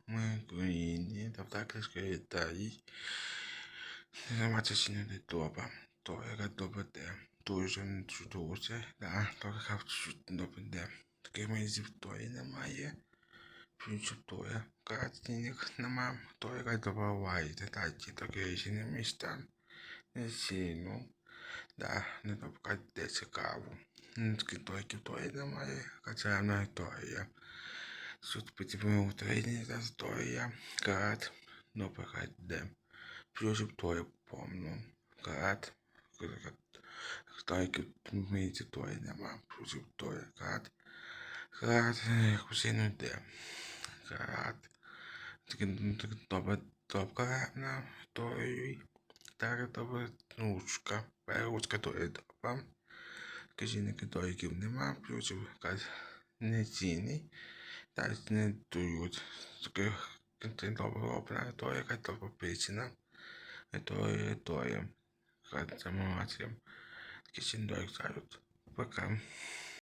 ми країні, та так Італії, займатися не добре, то яка добре де, дуже не чудося, да, то яка добре де, таких мезів тої немає, плюс тої, картинок немає, то яка добре вайде, та ті такі різні міста, не сильно, да, не добре де цікаво, скільки тої немає, хоча не тої. Тут потрібно Україні та історія, карат, наприклад, де плюс тої помню, карат, тільки мені тої нема, плюс тої карат, кусину де, карат, добре, на тої, так добре, нучка, перучка тої добре, казінки тої нема, плюс не ціни, та не дають таких добре, то яка добре причина, то є, как замовляти, такі сіндори кажуть, пока.